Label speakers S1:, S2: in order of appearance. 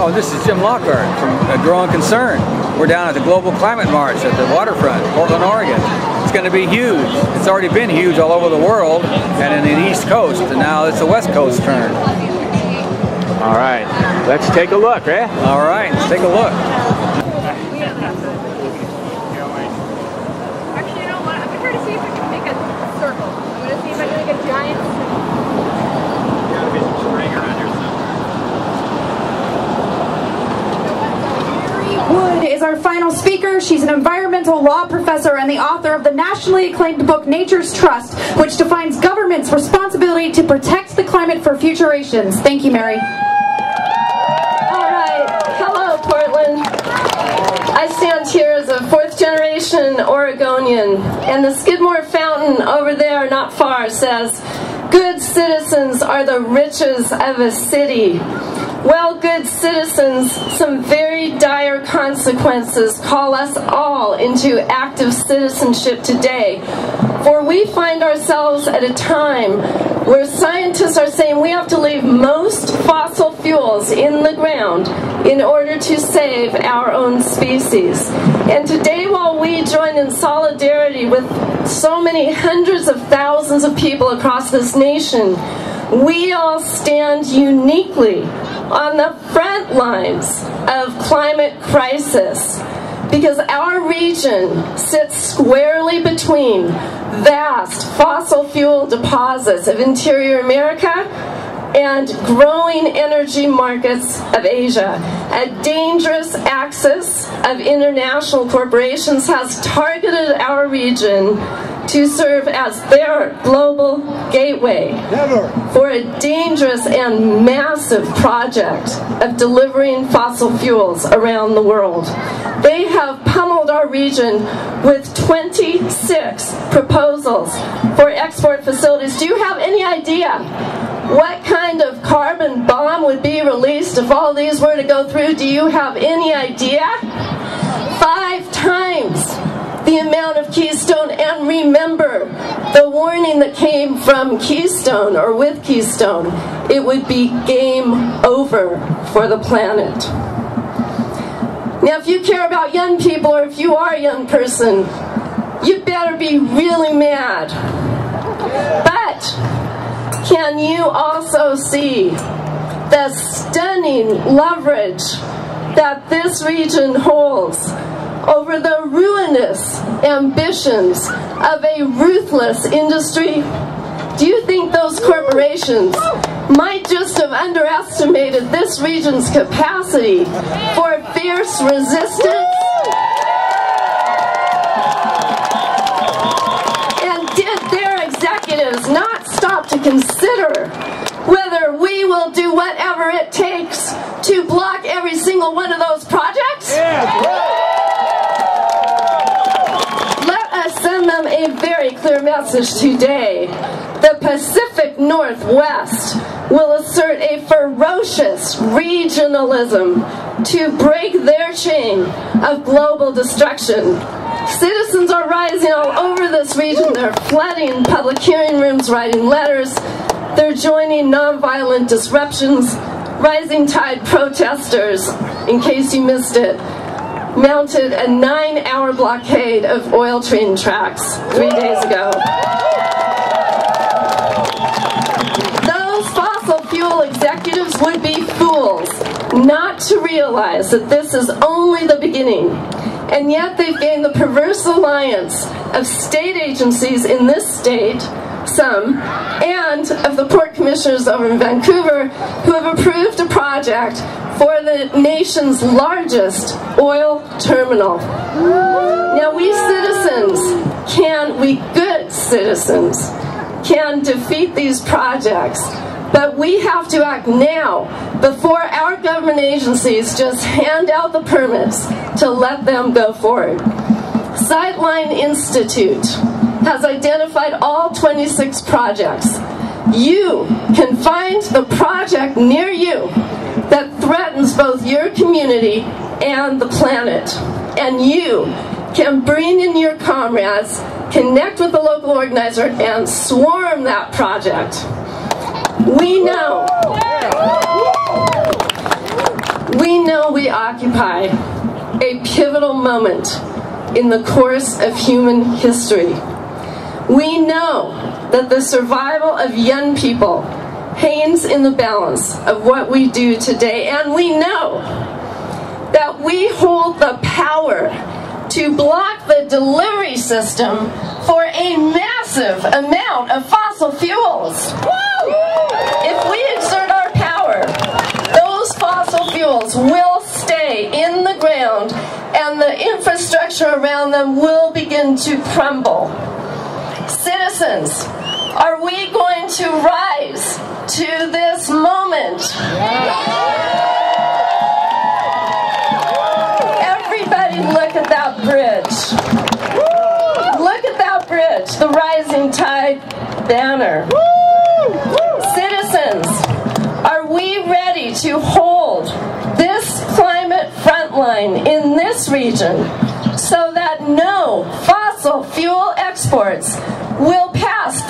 S1: Wow, this is Jim Lockhart from Growing Concern. We're down at the Global Climate March at the waterfront, Portland, Oregon. It's going to be huge. It's already been huge all over the world and in the East Coast, and now it's the West Coast turn.
S2: All right, let's take a look, eh?
S1: All right, let's take a look.
S3: Actually, you know what? I'm going to see if I can make a circle. I'm going to see if I can make a giant circle.
S4: Gotta be some string around here somewhere.
S5: Wood is our final speaker. She's an environmental law professor and the author of the nationally acclaimed book Nature's Trust, which defines government's responsibility to protect the climate for future generations. Thank you, Mary.
S6: All right. Hello, Portland. I stand here as a fourth-generation Oregonian, and the Skidmore Fountain over there not far says, "Good citizens are the riches of a city." Well, good citizens, some very dire consequences call us all into active citizenship today. For we find ourselves at a time where scientists are saying we have to leave most fossil fuels in the ground in order to save our own species. And today, while we join in solidarity with so many hundreds of thousands of people across this nation, we all stand uniquely on the front lines of climate crisis, because our region sits squarely between vast fossil fuel deposits of interior America and growing energy markets of Asia. A dangerous axis of international corporations has targeted our region to serve as their global gateway for a dangerous and massive project of delivering fossil fuels around the world. They have pummeled our region with 26 proposals for export facilities. Do you have any idea what kind of carbon bomb would be released if all these were to go through? Do you have any idea? 5 times the amount of Keystone. And remember the warning that came from Keystone, or with Keystone: it would be game over for the planet. Now, if you care about young people, or if you are a young person, you better be really mad. But can you also see the stunning leverage that this region holds over the ruinous ambitions of a ruthless industry? Do you think those corporations might just have underestimated this region's capacity for fierce resistance? And did their executives not stop to consider whether we will do whatever it takes to block every single one of those projects? Let us send them a very clear message today. The Pacific Northwest will assert a ferocious regionalism to break their chain of global destruction. Citizens are rising all over this region. They're flooding public hearing rooms, writing letters. They're joining nonviolent disruptions. Rising Tide protesters, in case you missed it, mounted a 9-hour blockade of oil train tracks 3 days ago. Those fossil fuel executives would be fools not to realize that this is only the beginning. And yet they've gained the perverse alliance of state agencies in this state, some, and of the port commissioners over in Vancouver, who have approved a project for the nation's largest oil terminal. Now, we good citizens, can defeat these projects, but we have to act now before our government agencies just hand out the permits to let them go forward. Sightline Institute has identified all 26 projects. You can find the project near you that threatens both your community and the planet. And you can bring in your comrades, connect with the local organizer, and swarm that project. We know We know we occupy a pivotal moment in the course of human history. We know that the survival of young people hangs in the balance of what we do today, and we know that we hold the power to block the delivery system for a massive amount of fossil fuels. If we exert our power, those fossil fuels will stay in the ground and the infrastructure around them will begin to crumble. Citizens, are we going to rise to this moment? Everybody look at that bridge. Look at that bridge, the Rising Tide banner. Citizens, are we ready to hold this climate frontline in this region so that no fossil fuel exports will pass